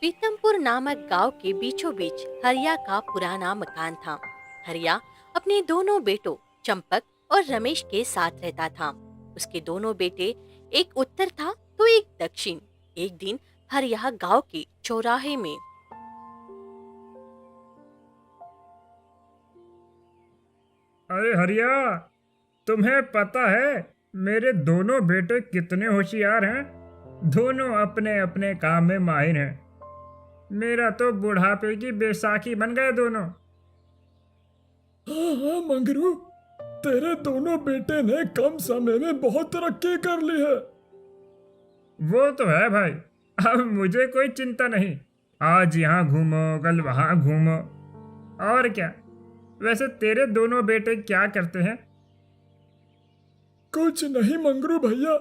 पीतमपुर नामक गांव के बीचों बीच हरिया का पुराना मकान था। हरिया अपने दोनों बेटों चंपक और रमेश के साथ रहता था। उसके दोनों बेटे, एक उत्तर था तो एक दक्षिण। एक दिन हरिया गांव के चौराहे में अरे हरिया, तुम्हें पता है मेरे दोनों बेटे कितने होशियार हैं। दोनों अपने अपने काम में माहिर हैं। मेरा तो बुढ़ापे की बैसाखी बन गए दोनों। हाँ हाँ मंगरू, तेरे दोनों बेटे ने कम समय में बहुत तरक्की कर ली है। वो तो है भाई। अब मुझे कोई चिंता नहीं। आज यहाँ घूमो, कल वहाँ घूमो। और क्या। वैसे तेरे दोनों बेटे क्या करते हैं? कुछ नहीं मंगरू भैया,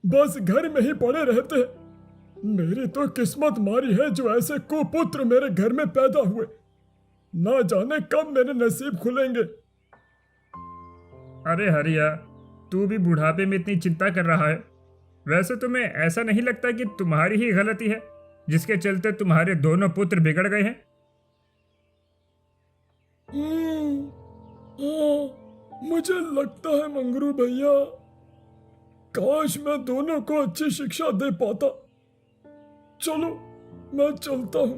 बस घर में ही पड़े रहते हैं। मेरी तो किस्मत मारी है जो ऐसे कुपुत्र मेरे घर में पैदा हुए। ना जाने कब मेरे नसीब खुलेंगे। अरे हरिया, तू भी बुढ़ापे में इतनी चिंता कर रहा है। वैसे तुम्हें ऐसा नहीं लगता कि तुम्हारी ही गलती है जिसके चलते तुम्हारे दोनों पुत्र बिगड़ गए हैं? हाँ, मुझे लगता है मंगरू भैया, काश मैं दोनों को अच्छी शिक्षा दे पाता। चलो, मैं चलता हूँ।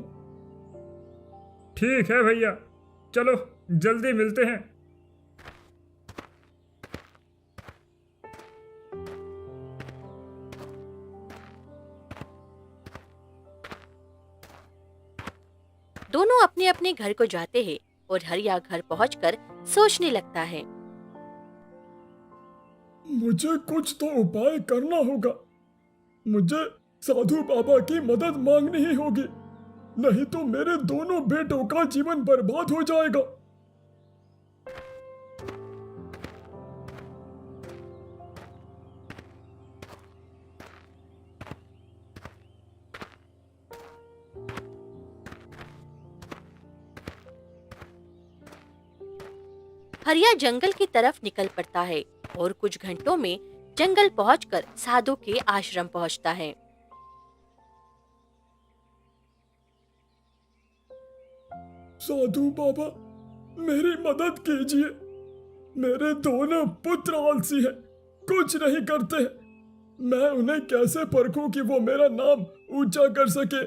ठीक है भैया, चलो जल्दी मिलते हैं। दोनों अपने अपने घर को जाते हैं और हरिया घर पहुंचकर सोचने लगता है। मुझे कुछ तो उपाय करना होगा। मुझे साधु बाबा की मदद मांगनी ही होगी, नहीं तो मेरे दोनों बेटों का जीवन बर्बाद हो जाएगा। हरिया जंगल की तरफ निकल पड़ता है और कुछ घंटों में जंगल पहुंचकर साधु के आश्रम पहुंचता है। साधु बाबा, मेरी मदद कीजिए। मेरे दोनों पुत्र आलसी हैं, कुछ नहीं करते हैं। मैं उन्हें कैसे परखूं कि वो मेरा नाम ऊंचा कर सके।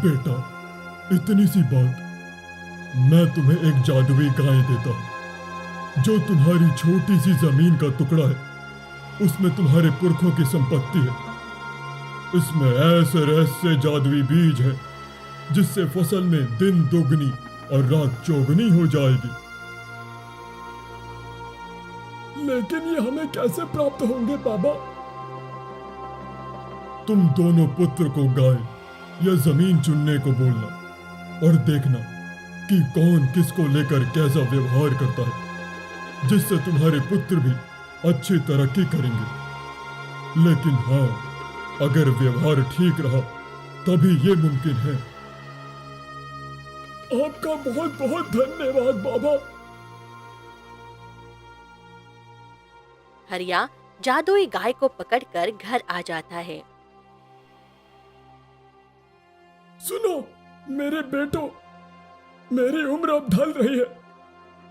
बेटा, इतनी सी बात, मैं तुम्हें एक जादुई गाय देता हूं जो तुम्हारी छोटी सी जमीन का टुकड़ा है। उसमें तुम्हारे पुरखों की संपत्ति है। इसमें ऐसे रहस्य जादुई बीज है जिससे फसल में दिन दोगुनी और रात चौगुनी हो जाएगी। लेकिन ये हमें कैसे प्राप्त होंगे बाबा? तुम दोनों पुत्र को गाय या जमीन चुनने को बोलना और देखना कि कौन किसको लेकर कैसा व्यवहार करता है, जिससे तुम्हारे पुत्र भी अच्छी तरक्की करेंगे। लेकिन हाँ, अगर व्यवहार ठीक रहा तभी ये मुमकिन है। आपका बहुत बहुत धन्यवाद बाबा। हरिया जादुई गाय को पकड़कर घर आ जाता है। सुनो मेरे बेटो, मेरी उम्र अब ढल रही है।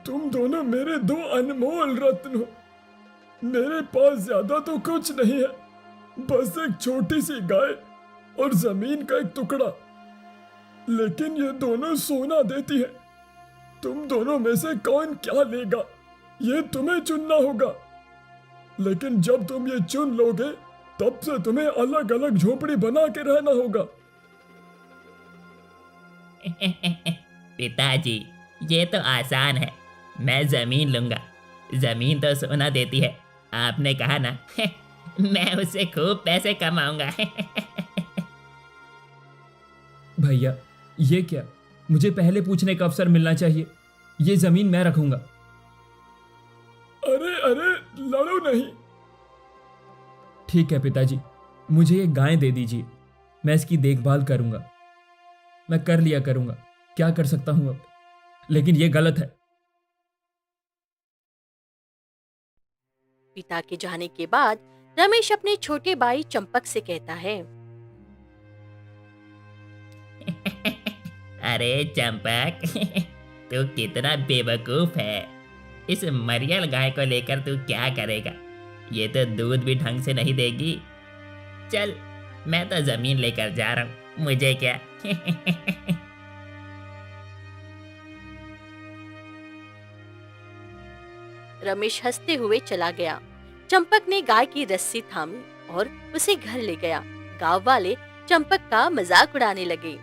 तुम दोनों मेरे दो अनमोल रत्न हो। मेरे पास ज्यादा तो कुछ नहीं है, बस एक छोटी सी गाय और जमीन का एक टुकड़ा। लेकिन ये दोनों सोना देती है। तुम दोनों में से कौन क्या लेगा, ये तुम्हें चुनना होगा। लेकिन जब तुम ये चुन लोगे तब से तुम्हें अलग अलग झोपड़ी बना के रहना होगा। पिताजी, ये तो आसान है। मैं जमीन लूंगा। जमीन तो सोना देती है, आपने कहा ना। मैं उससे खूब पैसे कमाऊंगा। भैया, ये क्या? मुझे पहले पूछने का अवसर मिलना चाहिए। ये जमीन मैं रखूंगा। अरे अरे, लड़ो नहीं। ठीक है पिताजी, मुझे ये गाय दे दीजिए। मैं इसकी देखभाल करूंगा। मैं कर लिया करूंगा, क्या कर सकता हूं अब? लेकिन ये गलत है। पिता के जाने के बाद रमेश अपने छोटे भाई चंपक से कहता है। अरे चंपक तू कितना बेवकूफ है। इस मरियल गाय को लेकर तू क्या करेगा? ये तो दूध भी ढंग से नहीं देगी। चल मैं तो जमीन लेकर जा रहा हूँ, मुझे क्या। रमेश हंसते हुए चला गया। चंपक ने गाय की रस्सी थामी और उसे घर ले गया। गांव वाले चंपक का मजाक उड़ाने लगे।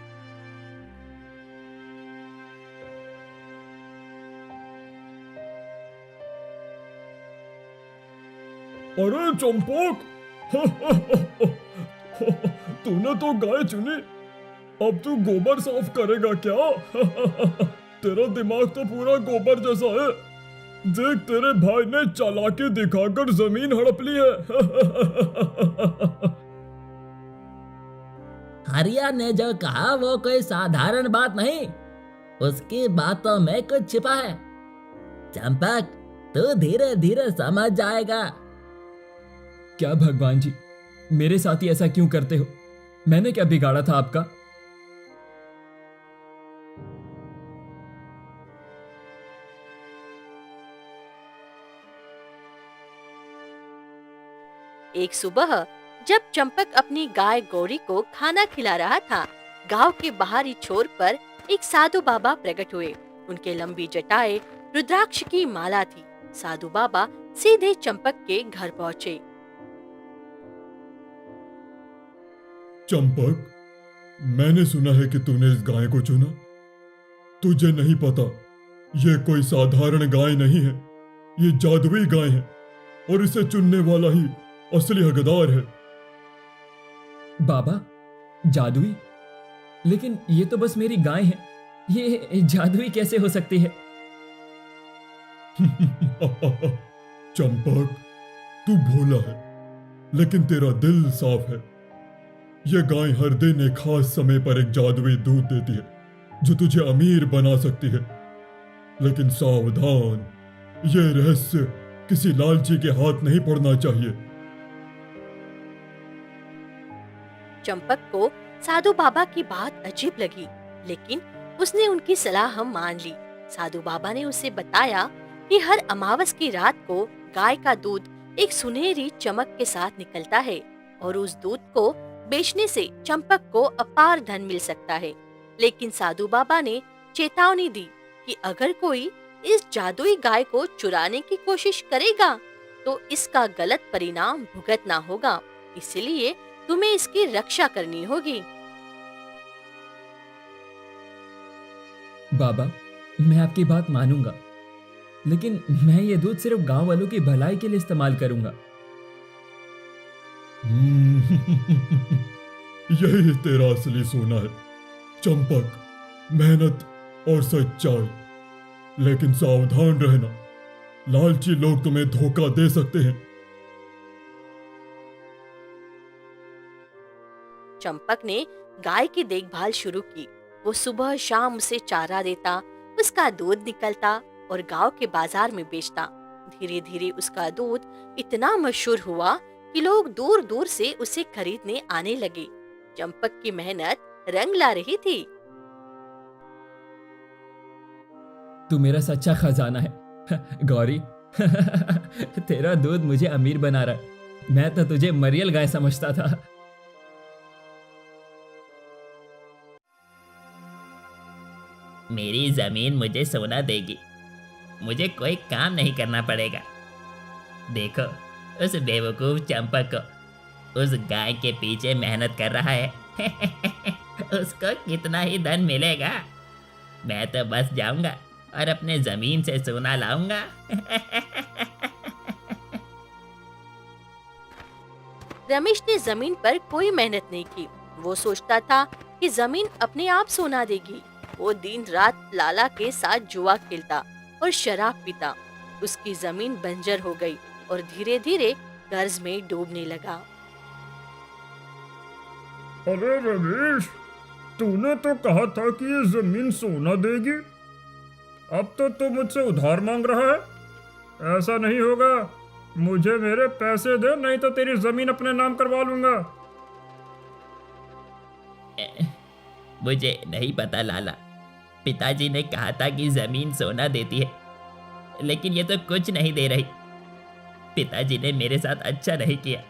अरे चंपक, तूने तो गाय चुनी, अब तू गोबर साफ करेगा क्या? तेरा दिमाग तो पूरा गोबर जैसा है। देख, तेरे भाई ने चालाकी दिखाकर जमीन हड़प ली है। हरिया ने जो कहा वो कोई साधारण बात नहीं, उसकी बातों में कुछ छिपा है। चंपक तू धीरे धीरे समझ जाएगा। क्या भगवान जी, मेरे साथ ही ऐसा क्यों करते हो? मैंने क्या बिगाड़ा था आपका? एक सुबह जब चंपक अपनी गाय गौरी को खाना खिला रहा था, गांव के बाहरी छोर पर एक साधु बाबा प्रकट हुए। उनके लंबी जटाएं रुद्राक्ष की माला थी। साधु बाबा सीधे चंपक के घर पहुंचे। चंपक, मैंने सुना है कि तूने इस गाय को चुना। तुझे नहीं पता, ये कोई साधारण गाय नहीं है, ये जादुई गाय है और इसे चुनने वाला ही असली हकदार है। बाबा, जादुई? लेकिन ये तो बस मेरी गाय है, ये जादुई कैसे हो सकती है? चंपक, तू भोला है, लेकिन तेरा दिल साफ है। यह गाय हर दिन एक खास समय पर एक जादुई दूध देती है जो तुझे अमीर बना सकती है। लेकिन सावधान, यह रहस्य किसी लालची के हाथ नहीं पड़ना चाहिए। चंपक को साधु बाबा की बात अजीब लगी, लेकिन उसने उनकी सलाह मान ली। साधु बाबा ने उसे बताया कि हर अमावस की रात को गाय का दूध एक सुनहरी चमक के साथ निकलता है और उस दूध को बेचने से चंपक को अपार धन मिल सकता है। लेकिन साधु बाबा ने चेतावनी दी कि अगर कोई इस जादुई गाय को चुराने की कोशिश करेगा तो इसका गलत परिणाम भुगतना होगा, इसलिए तुम्हें इसकी रक्षा करनी होगी। बाबा, मैं आपकी बात मानूंगा, लेकिन मैं ये दूध सिर्फ गांव वालों की भलाई के लिए इस्तेमाल करूंगा। यही तेरा असली सोना है चंपक, मेहनत और सच्चाई। लेकिन सावधान रहना, लालची लोग तुम्हें धोखा दे सकते हैं। चंपक ने गाय की देखभाल शुरू की। वो सुबह शाम उसे चारा देता, उसका दूध निकलता और गांव के बाजार में बेचता। धीरे धीरे उसका दूध इतना मशहूर हुआ कि लोग दूर दूर से उसे खरीदने आने लगे। चंपक की मेहनत रंग ला रही थी। तू मेरा सच्चा खजाना है गौरी। तेरा दूध मुझे अमीर बना रहा है। मैं तो तुझे मरियल गाय समझता था। मेरी जमीन मुझे सोना देगी, मुझे कोई काम नहीं करना पड़ेगा। देखो उस बेवकूफ चंपक को, उस गाय के पीछे मेहनत कर रहा है। उसको कितना ही धन मिलेगा। मैं तो बस जाऊंगा और अपने जमीन से सोना लाऊंगा। रमेश ने जमीन पर कोई मेहनत नहीं की। वो सोचता था कि जमीन अपने आप सोना देगी। वो दिन रात लाला के साथ जुआ खेलता और शराब पीता। उसकी जमीन बंजर हो गई और धीरे धीरे कर्ज में डूबने लगा। अरे रमेश, तूने तो कहा था कि ये जमीन सोना देगी, अब तो तू मुझसे उधार मांग रहा है। ऐसा नहीं होगा, मुझे मेरे पैसे दे, नहीं तो तेरी जमीन अपने नाम करवा लूंगा। मुझे नहीं पता लाला, पिताजी ने कहा था कि जमीन सोना देती है, लेकिन ये तो कुछ नहीं दे रही। पिताजी ने मेरे साथ अच्छा नहीं किया।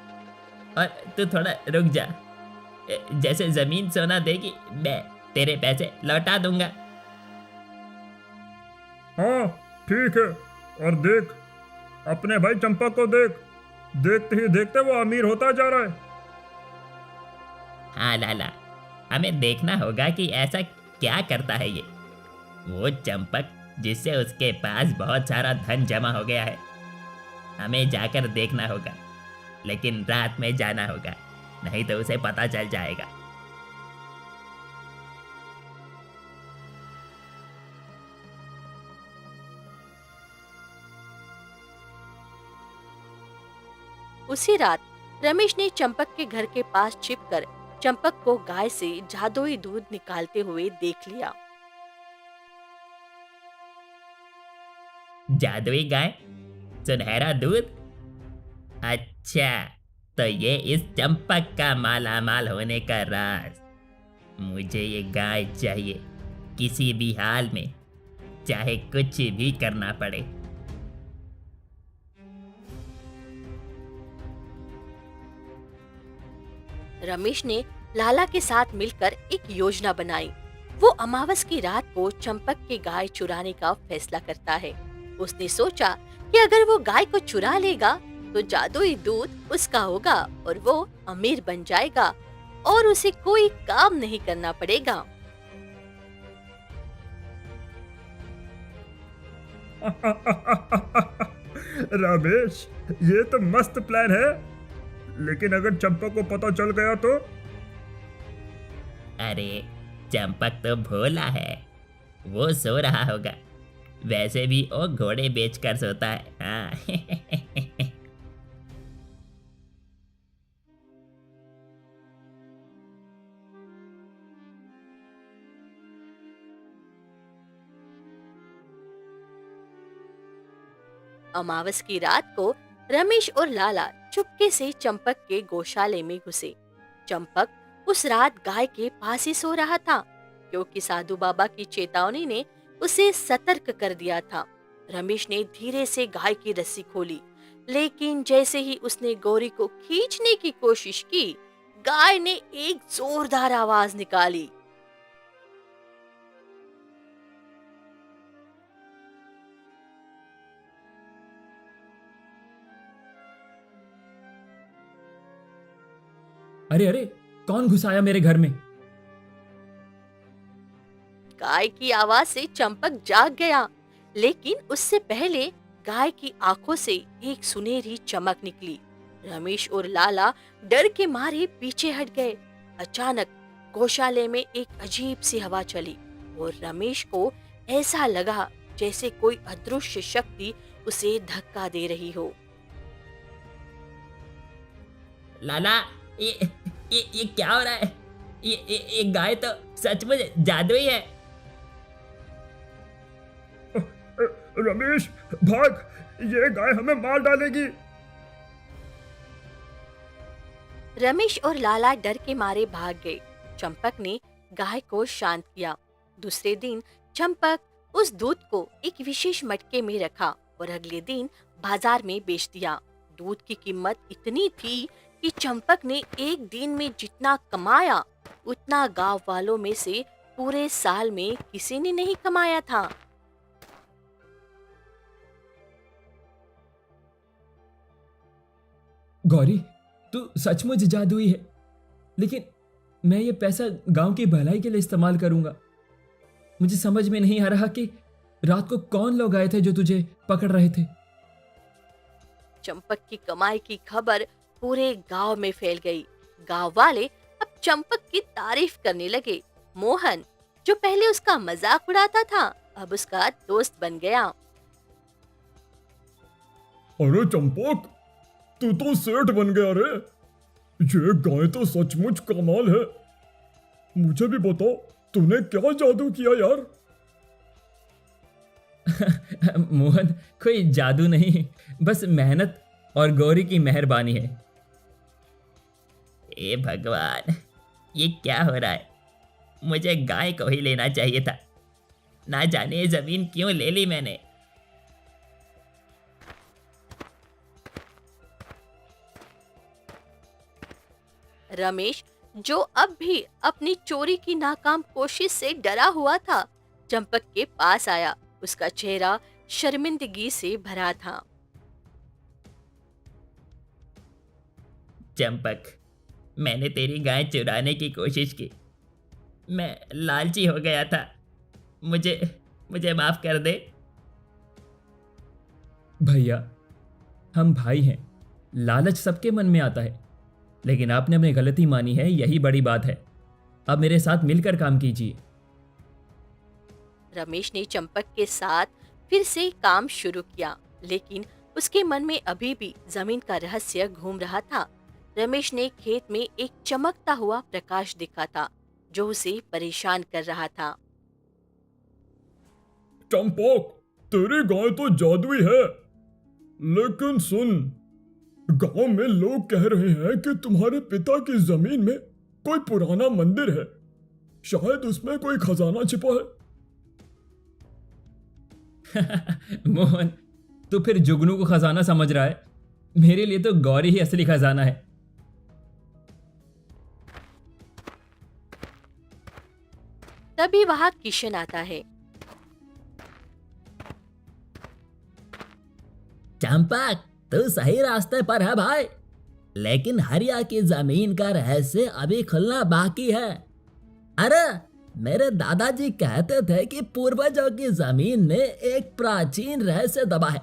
और तू थोड़ा रुक जा, जैसे जमीन सोना देगी मैं तेरे पैसे लौटा दूंगा। हाँ ठीक है। और देख, अपने भाई चंपक को देख, देखते ही देखते वो अमीर होता जा रहा है। हाँ लाला, हमें देखना होगा कि ऐसा क्या करता है ये वो चंपक जिससे उसके पास बहुत सारा धन जमा हो गया है। हमें जाकर देखना होगा, लेकिन रात में जाना होगा, नहीं तो उसे पता चल जाएगा। उसी रात रमेश ने चंपक के घर के पास छिपकर चंपक को गाय से जादुई दूध निकालते हुए देख लिया। जादुई गाय, सुनहरा दूध। अच्छा, तो ये इस चंपक का मालामाल होने का राज। मुझे ये गाय चाहिए, किसी भी हाल में, चाहे कुछ भी करना पड़े। रमेश ने लाला के साथ मिलकर एक योजना बनाई। वो अमावस की रात को चंपक की गाय चुराने का फैसला करता है। उसने सोचा कि अगर वो गाय को चुरा लेगा तो जादुई दूध उसका होगा और वो अमीर बन जाएगा और उसे कोई काम नहीं करना पड़ेगा। रमेश, ये तो मस्त प्लान है, लेकिन अगर चंपक को पता चल गया तो? अरे चंपक तो भोला है, वो सो रहा होगा। वैसे भी वो घोड़े बेचकर सोता है। हाँ। अमावस की रात को रमेश और लाला चुपके से चंपक के गौशाले में घुसे। चंपक उस रात गाय के पास ही सो रहा था, क्योंकि साधु बाबा की चेतावनी ने उसे सतर्क कर दिया था। रमेश ने धीरे से गाय की रस्सी खोली, लेकिन जैसे ही उसने गौरी को खींचने की कोशिश की, गाय ने एक जोरदार आवाज निकाली। अरे अरे, कौन घुसाया मेरे घर में? गाय की आवाज से चंपक जाग गया, लेकिन उससे पहले गाय की आंखों से एक सुनहरी चमक निकली। रमेश और लाला डर के मारे पीछे हट गए। अचानक गौशाले में एक अजीब सी हवा चली और रमेश को ऐसा लगा जैसे कोई अदृश्य शक्ति उसे धक्का दे रही हो। लाला, ये क्या हो रहा है? ये गाय तो सचमुच जादुई है। रमेश भाग, ये गाय हमें मार डालेगी। रमेश और लाला डर के मारे भाग गए। चंपक ने गाय को शांत किया। दूसरे दिन चंपक उस दूध को एक विशेष मटके में रखा और अगले दिन बाजार में बेच दिया। दूध की कीमत इतनी थी कि चंपक ने एक दिन में जितना कमाया उतना गांव वालों में से पूरे साल में किसी ने नहीं कमाया था। गौरी, तू सचमुच जादुई है, लेकिन मैं ये पैसा गांव की भलाई के लिए इस्तेमाल करूंगा। मुझे समझ में नहीं आ रहा कि रात को कौन लोग आए थे जो तुझे पकड़ रहे थे। चंपक की कमाई की खबर पूरे गांव में फैल गई। गांव वाले अब चंपक की तारीफ करने लगे। मोहन, जो पहले उसका मजाक उड़ाता था, अब उसका दोस्त बन गया। अरे चंपक, तू तो सेठ बन गया रे। ये गाय तो सचमुच कमाल है। मुझे भी बताओ, तूने क्या जादू किया यार? मोहन, कोई जादू नहीं, बस मेहनत और गौरी की मेहरबानी है। ए भगवान, ये क्या हो रहा है? मुझे गाय को ही लेना चाहिए था। ना जाने ये जमीन क्यों ले ली मैंने। रमेश, जो अब भी अपनी चोरी की नाकाम कोशिश से डरा हुआ था, चंपक के पास आया। उसका चेहरा शर्मिंदगी से भरा था। चंपक, मैंने तेरी गाय चुराने की कोशिश की। मैं लालची हो गया था। मुझे मुझे माफ कर दे। भैया, हम भाई हैं। लालच सबके मन में आता है, लेकिन आपने अपनी गलती मानी है, यही बड़ी बात है। अब मेरे साथ मिलकर काम कीजिए। रमेश ने चंपक के साथ फिर से काम शुरू किया, लेकिन उसके मन में अभी भी जमीन का रहस्य घूम रहा था। रमेश ने खेत में एक चमकता हुआ प्रकाश देखा था, जो उसे परेशान कर रहा था। चंपक, तेरी गाय तो जादुई है, लेकिन सुन, गांव में लोग कह रहे हैं कि तुम्हारे पिता की जमीन में कोई पुराना मंदिर है। शायद उसमें कोई खजाना छिपा है। मोहन, तो फिर जुगनू को खजाना समझ रहा है। मेरे लिए तो गौरी ही असली खजाना है। तभी वहां किशन आता है। चंपक, तू सही रास्ते पर है भाई, लेकिन हरिया की जमीन का रहस्य अभी खुलना बाकी है। अरे, मेरे दादाजी कहते थे कि पूर्वजों की जमीन में एक प्राचीन रहस्य दबा है।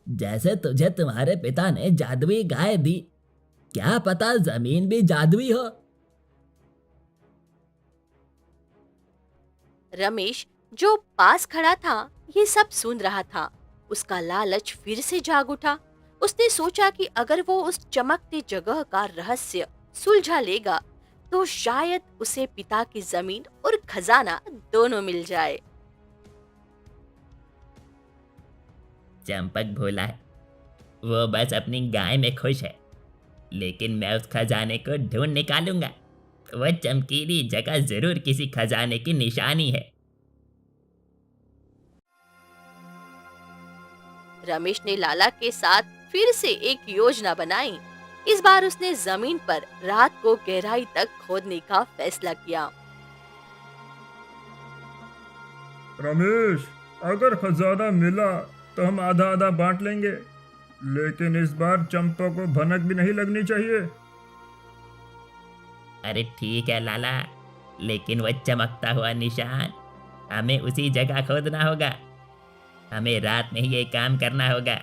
जैसे तुझे तुम्हारे पिता ने जादुई गाय दी, क्या पता जमीन भी जादुई हो। रमेश, जो पास खड़ा था, ये सब सुन रहा था। उसका लालच फिर से जाग उठा। उसने सोचा कि अगर वो उस चमकती जगह का रहस्य सुलझा लेगा, तो शायद उसे पिता की जमीन और खजाना दोनों मिल जाए। चंपक भोला है, वो बस अपनी गाय में खुश है, लेकिन मैं उस खजाने को ढूंढ निकालूंगा। वह चमकीली जगह जरूर किसी खजाने की निशानी है। रमेश ने लाला के साथ फिर से एक योजना बनाई। इस बार उसने जमीन पर रात को गहराई तक खोदने का फैसला किया। रमेश, अगर खजाना मिला तो हम आधा आधा बांट लेंगे, लेकिन इस बार चंपा को भनक भी नहीं लगनी चाहिए। अरे ठीक है लाला, लेकिन वह चमकता हुआ निशान हमें उसी जगह खोदना होगा। हमें रात में ही ये काम करना होगा।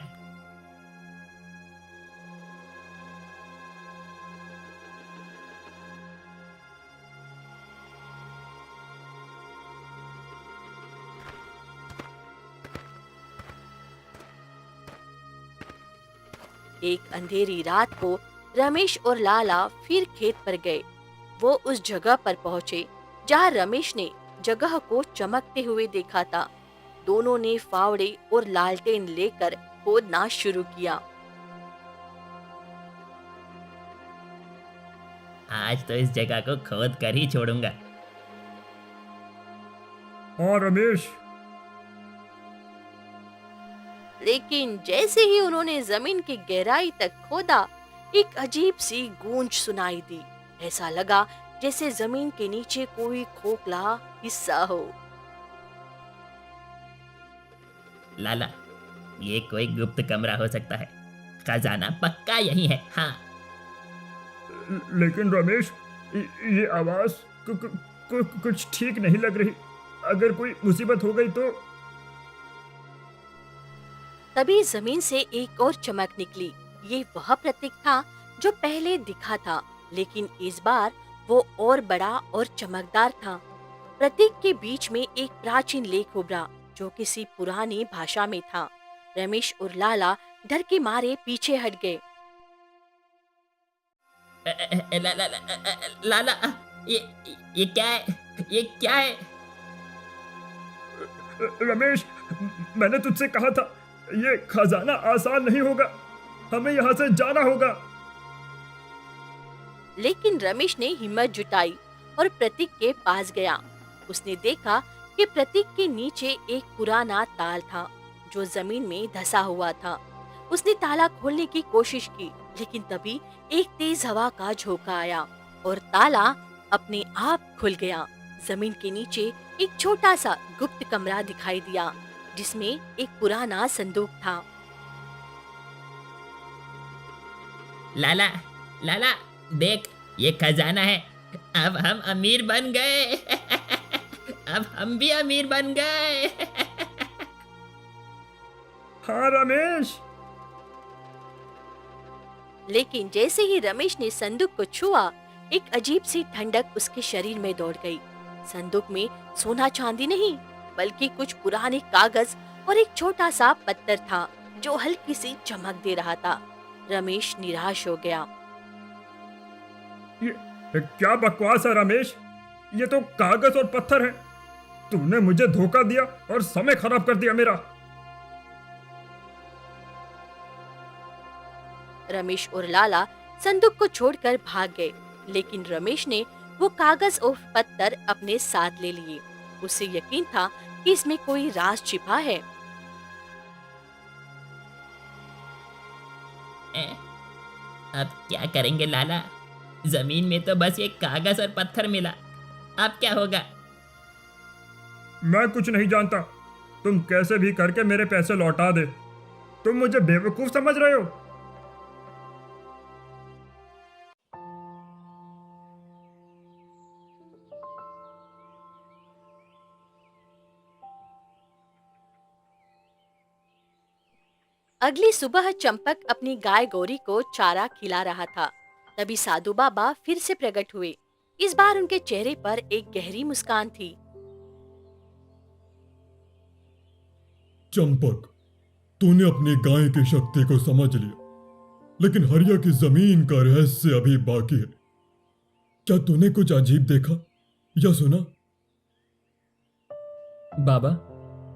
एक अंधेरी रात को रमेश और लाला फिर खेत पर गए। वो उस जगह पर पहुंचे जहां रमेश ने जगह को चमकते हुए देखा था। दोनों ने फावड़े और लालटेन लेकर खोदना शुरू किया। आज तो इस जगह को खोद कर ही छोड़ूंगा। हाँ रमेश। लेकिन जैसे ही उन्होंने जमीन की गहराई तक खोदा, एक अजीब सी गूंज सुनाई दी। ऐसा लगा जैसे जमीन के नीचे कोई खोखला हिस्सा हो। लाला, ये कोई गुप्त कमरा हो सकता है। खजाना पक्का यही है। हाँ, लेकिन रमेश, ये आवाज कुछ ठीक नहीं लग रही। अगर कोई मुसीबत हो गई तो। तभी जमीन से एक और चमक निकली। ये वह प्रतीक था जो पहले दिखा था, लेकिन इस बार वो और बड़ा और चमकदार था। प्रतीक के बीच में एक प्राचीन लेख उभरा जो किसी पुरानी भाषा में था। रमेश और लाला डर के मारे पीछे हट गए। लाला, ये क्या है? ये क्या है? रमेश, मैंने तुझसे कहा था, ये खजाना आसान नहीं होगा। हमें यहाँ से जाना होगा। लेकिन रमेश ने हिम्मत जुटाई और प्रतीक के पास गया। उसने देखा कि प्रतीक के नीचे एक पुराना ताल था जो जमीन में धंसा हुआ था। उसने ताला खोलने की कोशिश की, लेकिन तभी एक तेज हवा का झोंका आया और ताला अपने आप खुल गया। जमीन के नीचे एक छोटा सा गुप्त कमरा दिखाई दिया जिसमें एक पुराना संदूक था। लाला, लाला, देख, ये खजाना है। अब हम अमीर बन गए। अब हम भी अमीर बन गए। हाँ रमेश। लेकिन जैसे ही रमेश ने संदूक को छुआ, एक अजीब सी ठंडक उसके शरीर में दौड़ गई। संदूक में सोना चांदी नहीं, बल्कि कुछ पुराने कागज और एक छोटा सा पत्थर था जो हल्की सी चमक दे रहा था। रमेश निराश हो गया। ये क्या बकवास है रमेश? ये तो कागज और पत्थर है। तूने मुझे धोखा दिया और समय खराब कर दिया मेरा। रमेश और लाला संदूक को छोड़कर भाग गए, लेकिन रमेश ने वो कागज और पत्थर अपने साथ ले लिए। उसे यकीन था कि इसमें कोई राज छिपा है। अब क्या करेंगे लाला? जमीन में तो बस ये कागज और पत्थर मिला। अब क्या होगा? मैं कुछ नहीं जानता। तुम कैसे भी करके मेरे पैसे लौटा दे। तुम मुझे बेवकूफ समझ रहे हो? अगली सुबह चंपक अपनी गाय गौरी को चारा खिला रहा था। तभी साधु बाबा फिर से प्रकट हुए। इस बार उनके चेहरे पर एक गहरी मुस्कान थी। चंपक, तूने अपनी गाय की शक्ति को समझ लिया, लेकिन हरिया की जमीन का रहस्य अभी बाकी है। क्या तूने कुछ अजीब देखा या सुना? बाबा,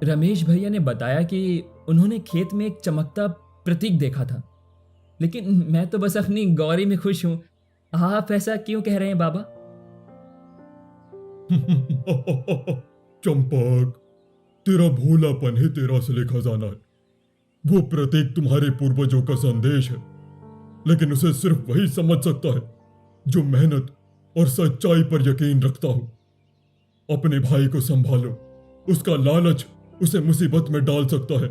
रमेश भैया ने बताया कि उन्होंने खेत में एक चमकता प्रतीक देखा था, लेकिन मैं तो बस अपनी गौरी में खुश हूं। आप ऐसा क्यों कह रहे हैं बाबा? चंपक, तेरा भोलापन ही तेरा असली खजाना है। वो प्रतीक तुम्हारे पूर्वजों का संदेश है, लेकिन उसे सिर्फ वही समझ सकता है जो मेहनत और सच्चाई पर यकीन रखता हो। अपने भाई को संभालो, उसका लालच उसे मुसीबत में डाल सकता है।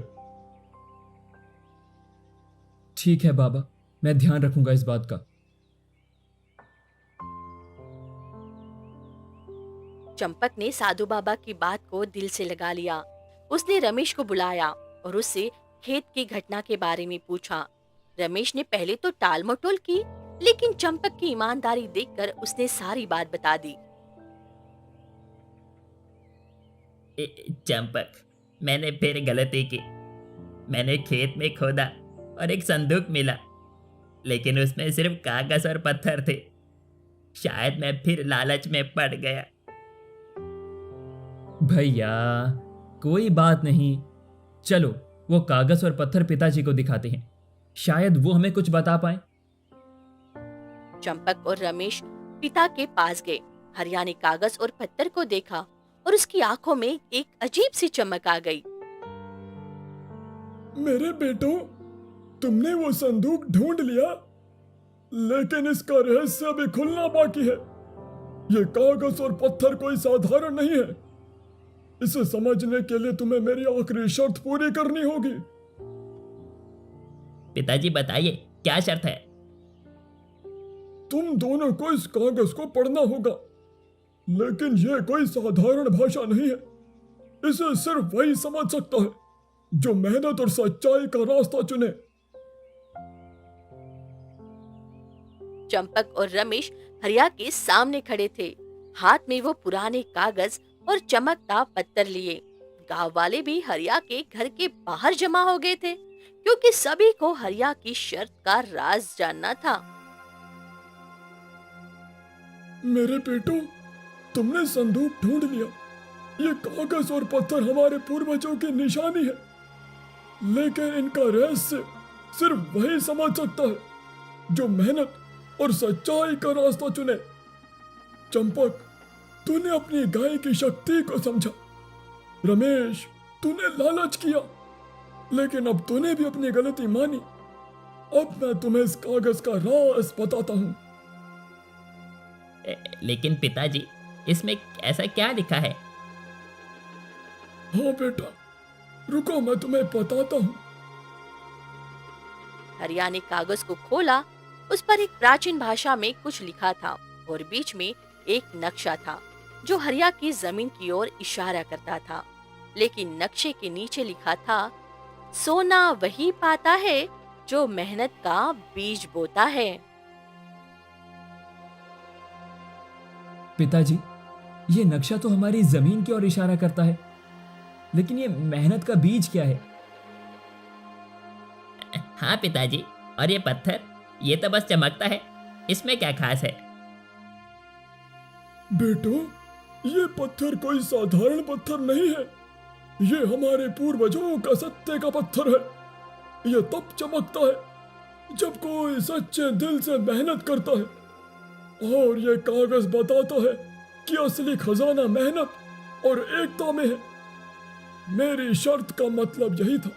ठीक है बाबा, मैं ध्यान रखूंगा इस बात का। चंपक ने साधु बाबा की बात को दिल से लगा लिया। उसने रमेश को बुलाया और उससे खेत की घटना के बारे में पूछा। रमेश ने पहले तो टाल मटोल की, लेकिन चंपक की ईमानदारी देखकर उसने सारी बात बता दी। चंपक, मैंने फिर गलती की। मैंने खेत में खोदा और एक संदूक मिला, लेकिन उसमें सिर्फ कागज और पत्थर थे। शायद मैं फिर लालच में पड़ गया। भैया, कोई बात नहीं। चलो वो कागज और पत्थर पिताजी को दिखाते हैं, शायद वो हमें कुछ बता पाए। चंपक और रमेश पिता के पास गए। हरिया ने कागज और पत्थर को देखा और उसकी आंखों में एक अजीब सी चमक आ गई। मेरे बेटो, तुमने वो संदूक ढूंढ लिया, लेकिन इसका रहस्य अभी खुलना बाकी है। ये कागज और पत्थर कोई साधारण नहीं है। इसे समझने के लिए तुम्हें मेरी आखिरी शर्त पूरी करनी होगी। पिताजी बताइए, क्या शर्त है? तुम दोनों को इस कागज को पढ़ना होगा, लेकिन यह कोई साधारण भाषा नहीं है। इसे सिर्फ वही समझ सकता है जो मेहनत और सच्चाई का रास्ता चुने। चंपक और रमेश हरिया के सामने खड़े थे। हाथ में वो पुराने कागज और चमकता पत्थर लिए। गांव वाले भी हरिया के घर के बाहर जमा हो गए थे, क्योंकि सभी को हरिया की शर्त का राज जानना था। मेरे बेटो, तुमने संदूक ढूंढ लिया। ये कागज और पत्थर हमारे पूर्वजों की निशानी है, लेकिन इनका रहस्य सिर्फ वही समझ सकता है जो मेहनत और सच्चाई का रास्ता चुने। चंपक, तूने अपनी गाय की शक्ति को समझा, रमेश, तूने लालच किया, लेकिन अब तूने भी अपनी गलती मानी। अब मैं तुम्हें इस कागज का राज बताता हूँ। लेकिन पिताजी, इसमें ऐसा क्या लिखा है? हाँ बेटा, रुको मैं तुम्हें बताता हूँ। हरिया ने कागज को खोला। उस पर एक प्राचीन भाषा में कुछ लिखा था और बीच में एक नक्शा था जो हरिया की जमीन की ओर इशारा करता था। लेकिन नक्शे के नीचे लिखा था, सोना वही पाता है जो मेहनत का बीज बोता है। पिताजी, ये नक्शा तो हमारी जमीन की ओर इशारा करता है, लेकिन ये मेहनत का बीज क्या है? हाँ पिताजी, और ये पत्थर, ये तो बस चमकता है, इसमें क्या खास है? बेटो, ये पत्थर कोई साधारण पत्थर नहीं है। ये हमारे पूर्वजों का सत्य का पत्थर है। ये तब चमकता है जब कोई सच्चे दिल से मेहनत करता है। और ये कागज बताता है कि असली खजाना मेहनत और एकता में है। मेरी शर्त का मतलब यही था,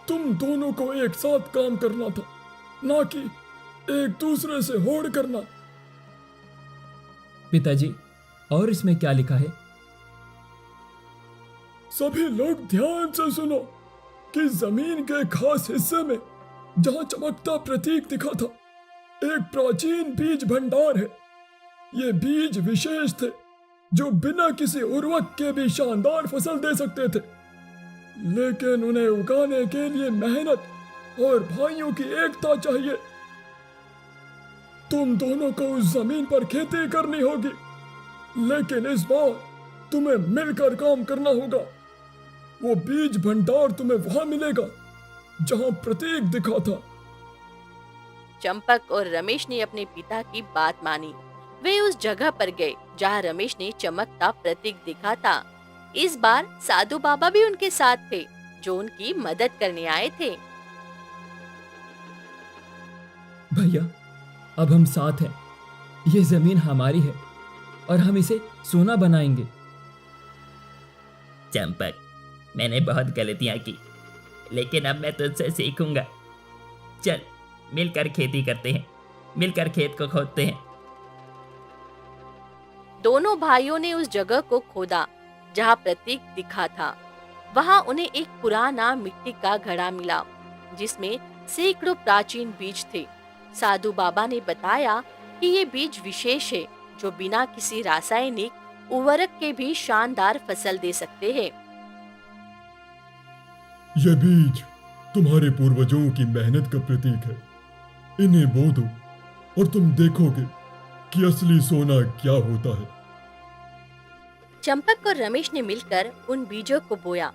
तुम दोनों को एक साथ काम करना था, ना कि एक दूसरे से होड़ करना। पिताजी, और इसमें क्या लिखा है? सभी लोग ध्यान से सुनो कि जमीन के खास हिस्से में जहां चमकता प्रतीक दिखा था, एक प्राचीन बीज भंडार है। ये बीज विशेष थे जो बिना किसी उर्वरक के भी शानदार फसल दे सकते थे, लेकिन उन्हें उगाने के लिए मेहनत और भाइयों की एकता चाहिए। तुम दोनों को उस जमीन पर खेती करनी होगी, लेकिन इस बार तुम्हें मिलकर काम करना होगा। वो बीज भंडार तुम्हें वहां मिलेगा जहां प्रतीक दिखा था। चंपक और रमेश ने अपने पिता की बात मानी। वे उस जगह पर गए जहां रमेश ने चमकता प्रतीक दिखा था। इस बार साधु बाबा भी उनके साथ थे, जो उनकी मदद करने आए थे। भैया, अब हम साथ हैं। ये जमीन हमारी है और हम इसे सोना बनाएंगे। चंपक, मैंने बहुत गलतियां की, लेकिन अब मैं तुझसे सीखूंगा। चल, मिलकर खेती करते हैं, मिलकर खेत को खोदते हैं। दोनों भाइयों ने उस जगह को खोदा जहां प्रतीक दिखा था। वहां उन्हें एक पुराना मिट्टी का घड़ा मिला जिसमें सैकड़ों प्राचीन बीज थे। साधु बाबा ने बताया कि ये बीज विशेष है जो बिना किसी रासायनिक उर्वरक के भी शानदार फसल दे सकते हैं। ये बीज तुम्हारे पूर्वजों की मेहनत का प्रतीक है। इन्हें बो दो और तुम देखोगे कि असली सोना क्या होता है। चंपक और रमेश ने मिलकर उन बीजों को बोया।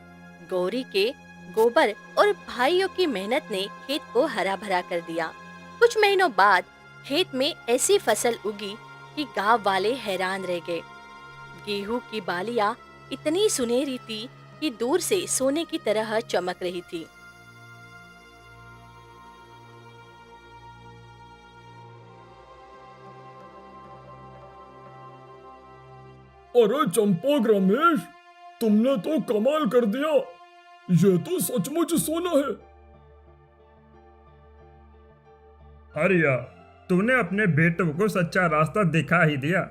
गौरी के गोबर और भाइयों की मेहनत ने खेत को हरा भरा कर दिया। कुछ महीनों बाद खेत में ऐसी फसल उगी कि गांव वाले हैरान रह गए। गेहूं की बालियां इतनी सुनहरी थी कि दूर से सोने की तरह चमक रही थी। अरे चंपक, रमेश, तुमने तो कमाल कर दिया। ये तो सचमुच सोना है। हरिया, तूने अपने बेटों को सच्चा रास्ता दिखा ही दिया।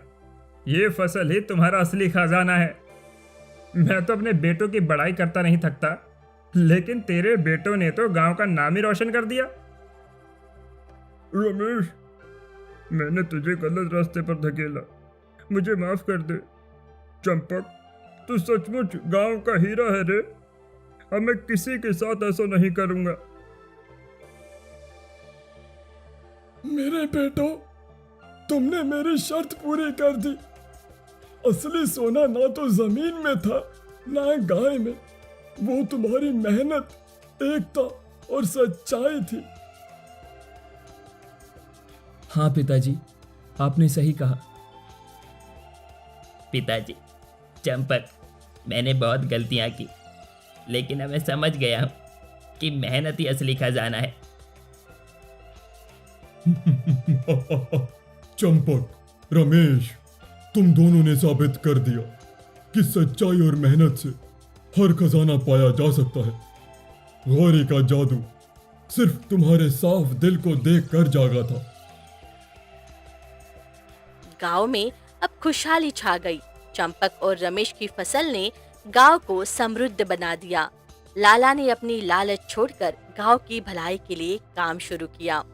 ये फसल ही तुम्हारा असली खजाना है। मैं तो अपने बेटों की बड़ाई करता नहीं थकता, लेकिन तेरे बेटों ने तो गांव का नाम ही रोशन कर दिया। रमेश, मैंने तुझे गलत रास्ते पर धकेला, मुझे माफ कर दे। चंपक, तू सचमुच गांव का हीरा है रे। अब मैं किसी के साथ ऐसा नहीं करूंगा। मेरे बेटो, तुमने मेरी शर्त पूरी कर दी। असली सोना ना तो जमीन में था, ना गाय में। वो तुम्हारी मेहनत, एकता और सच्चाई थी। हाँ पिताजी, आपने सही कहा। पिताजी, चंपक, मैंने बहुत गलतियां की, लेकिन अब मैं समझ गया हूँ कि मेहनत ही असली खजाना है। चंपक, रमेश, तुम दोनों ने साबित कर दिया कि सच्चाई और मेहनत से हर खजाना पाया जा सकता है। गौरी का जादू सिर्फ तुम्हारे साफ दिल को देखकर जागा था। गांव में अब खुशहाली छा गई। चंपक और रमेश की फसल ने गांव को समृद्ध बना दिया। लाला ने अपनी लालच छोड़कर गांव की भलाई के लिए काम शुरू किया।